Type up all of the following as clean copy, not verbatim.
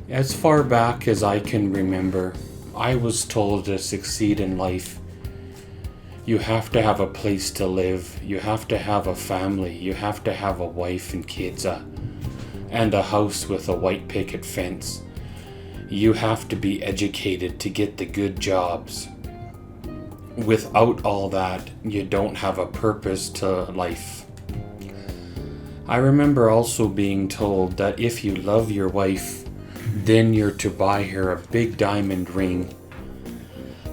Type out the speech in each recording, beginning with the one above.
As far back as I can remember, I was told to succeed in life, you have to have a place to live, you have to have a family, you have to have a wife and kids, and a house with a white picket fence. You have to be educated to get the good jobs. Without all that, you don't have a purpose to life. I remember also being told that if you love your wife, then you're to buy her a big diamond ring.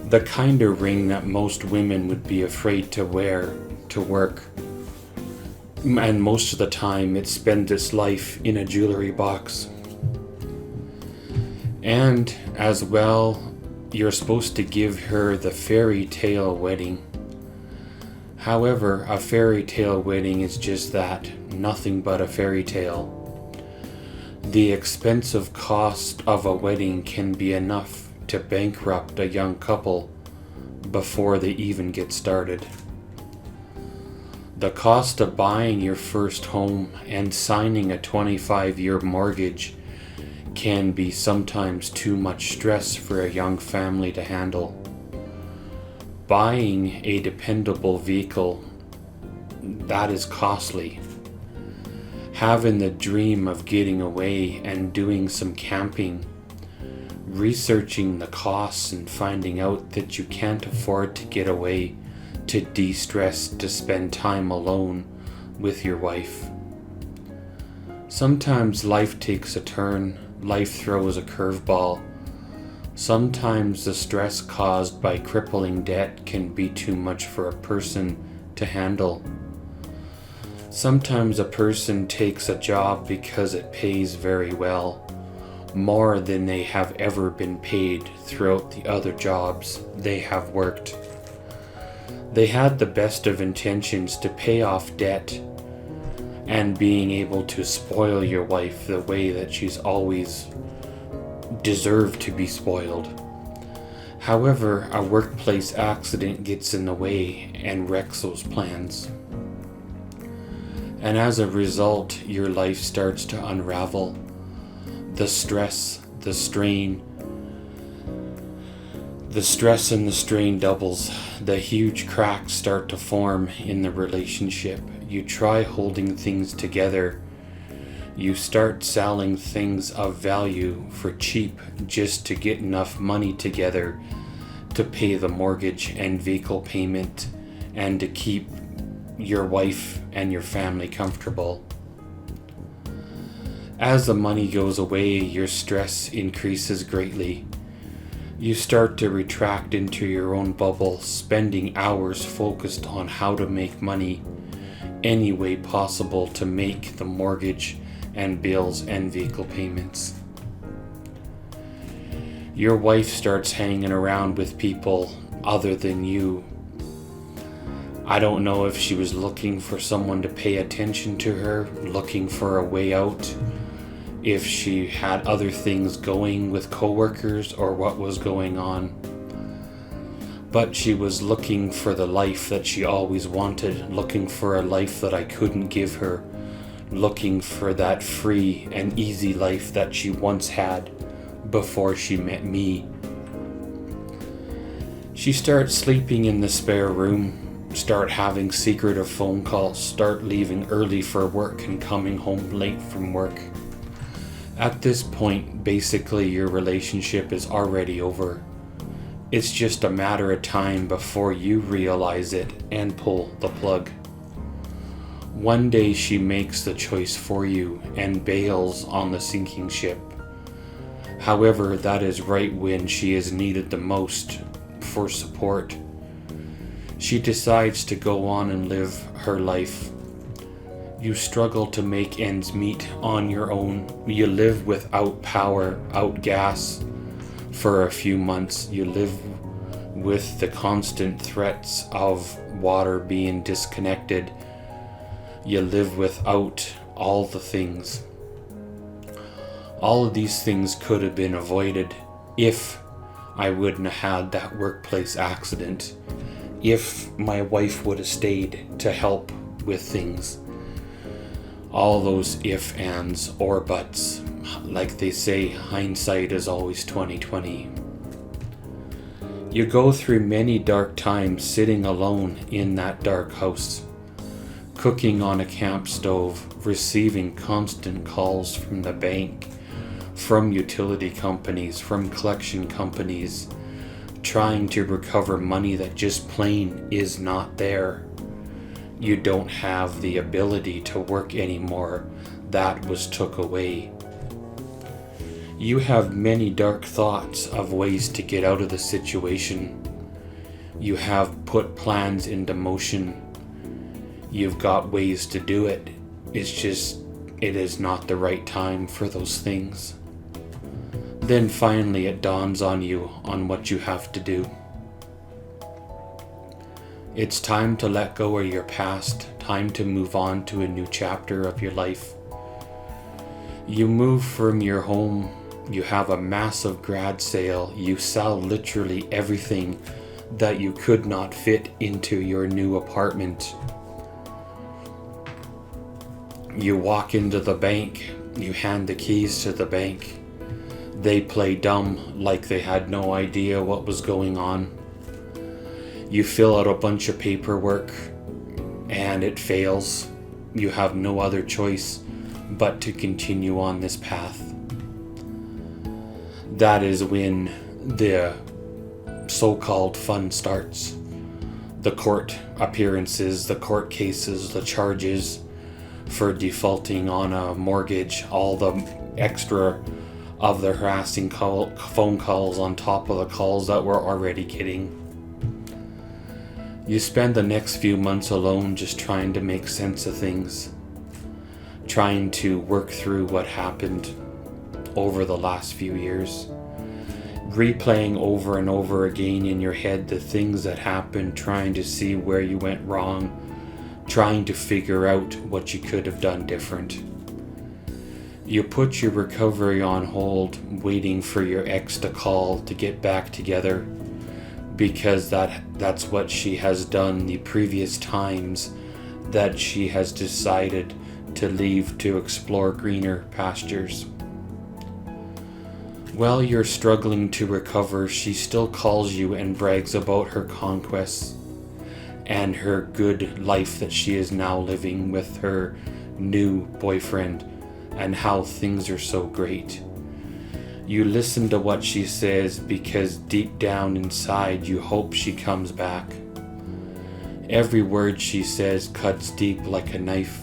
The kind of ring that most women would be afraid to wear to work. And most of the time it spends its life in a jewelry box. And as well, you're supposed to give her the fairy tale wedding. However, a fairy tale wedding is just that, nothing but a fairy tale. The expensive cost of a wedding can be enough to bankrupt a young couple before they even get started. The cost of buying your first home and signing a 25-year mortgage can be sometimes too much stress for a young family to handle. Buying a dependable vehicle, that is costly. Having the dream of getting away and doing some camping, researching the costs and finding out that you can't afford to get away, to de-stress, to spend time alone with your wife. Sometimes life takes a turn, life throws a curveball. Sometimes the stress caused by crippling debt can be too much for a person to handle. Sometimes a person takes a job because it pays very well, more than they have ever been paid throughout the other jobs they have worked. They had the best of intentions to pay off debt and being able to spoil your wife the way that she's always deserved to be spoiled. However, a workplace accident gets in the way and wrecks those plans. And as a result, your life starts to unravel. The stress, the strain, the stress and the strain doubles. The huge cracks start to form in the relationship. You try holding things together. You start selling things of value for cheap just to get enough money together to pay the mortgage and vehicle payment and to keep your wife and your family comfortable. As the money goes away, your stress increases greatly. You start to retract into your own bubble, spending hours focused on how to make money any way possible to make the mortgage and bills and vehicle payments. Your wife starts hanging around with people other than you. I don't know if she was looking for someone to pay attention to her, looking for a way out, if she had other things going with coworkers or what was going on. But she was looking for the life that she always wanted, looking for a life that I couldn't give her, looking for that free and easy life that she once had before she met me. She starts sleeping in the spare room, start having secretive phone calls, start leaving early for work and coming home late from work. At this point, basically your relationship is already over. It's just a matter of time before you realize it and pull the plug. One day she makes the choice for you and bails on the sinking ship. However, that is right when she is needed the most for support. She decides to go on and live her life. You struggle to make ends meet on your own. You live without power, out gas for a few months. You live with the constant threats of water being disconnected. You live without all the things. All of these things could have been avoided if I wouldn't have had that workplace accident if my wife would have stayed to help with things. All those if, ands, or buts. Like they say, hindsight is always 20/20. You go through many dark times sitting alone in that dark house, cooking on a camp stove, receiving constant calls from the bank, from utility companies, from collection companies, trying to recover money that just plain is not there. You don't have the ability to work anymore. That was took away. You have many dark thoughts of ways to get out of the situation. You have put plans into motion. You've got ways to do it. It's just, it is not the right time for those things. Then finally it dawns on you on what you have to do. It's time to let go of your past, time to move on to a new chapter of your life. You move from your home, you have a massive grad sale, you sell literally everything that you could not fit into your new apartment. You walk into the bank, you hand the keys to the bank. They play dumb like they had no idea what was going on. You fill out a bunch of paperwork and it fails. You have no other choice but to continue on this path. That is when the so-called fun starts. The court appearances, the court cases, the charges for defaulting on a mortgage, all the extra of the harassing phone calls on top of the calls that we're already getting. You spend the next few months alone just trying to make sense of things, trying to work through what happened over the last few years, replaying over and over again in your head the things that happened, trying to see where you went wrong, trying to figure out what you could have done different. You put your recovery on hold, waiting for your ex to call to get back together, because that's what she has done the previous times that she has decided to leave to explore greener pastures. While you're struggling to recover, she still calls you and brags about her conquests and her good life that she is now living with her new boyfriend and how things are so great. You listen to what she says because deep down inside you hope she comes back. Every word she says cuts deep like a knife.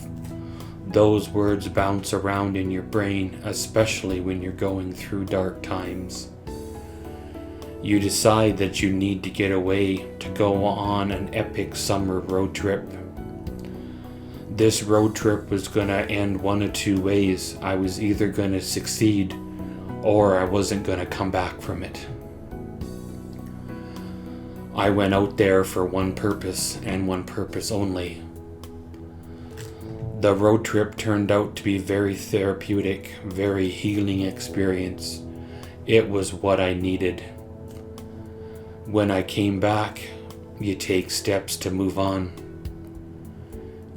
Those words bounce around in your brain, especially when you're going through dark times. You decide that you need to get away to go on an epic summer road trip. This road trip was going to end one of two ways. I was either going to succeed or I wasn't going to come back from it. I went out there for one purpose and one purpose only. The road trip turned out to be very therapeutic, very healing experience. It was what I needed. When I came back, you take steps to move on.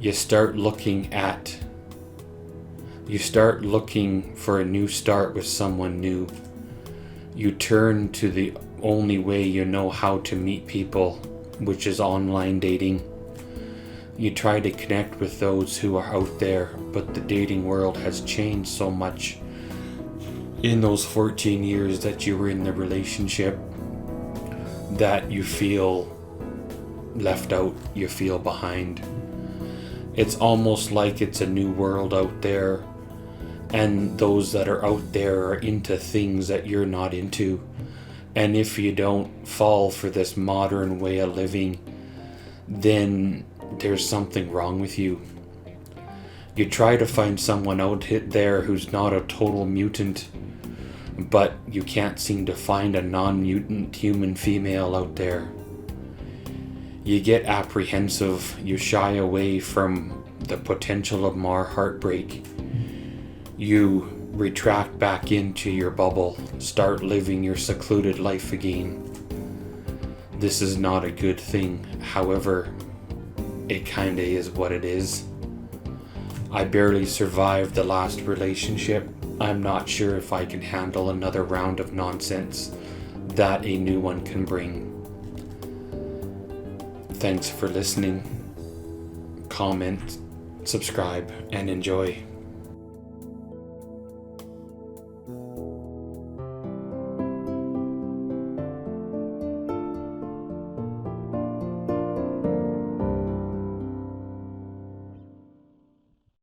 You start looking for a new start with someone new. You turn to the only way you know how to meet people, which is online dating. You try to connect with those who are out there, but the dating world has changed so much in those 14 years that you were in the relationship that you feel left out, you feel behind. It's almost like it's a new world out there, and those that are out there are into things that you're not into. And if you don't fall for this modern way of living, then there's something wrong with you. You try to find someone out there who's not a total mutant, but you can't seem to find a non-mutant human female out there. You get apprehensive, you shy away from the potential of more heartbreak. You retract back into your bubble, start living your secluded life again. This is not a good thing, however, it kinda is what it is. I barely survived the last relationship. I'm not sure if I can handle another round of nonsense that a new one can bring. Thanks for listening. Comment, subscribe, and enjoy.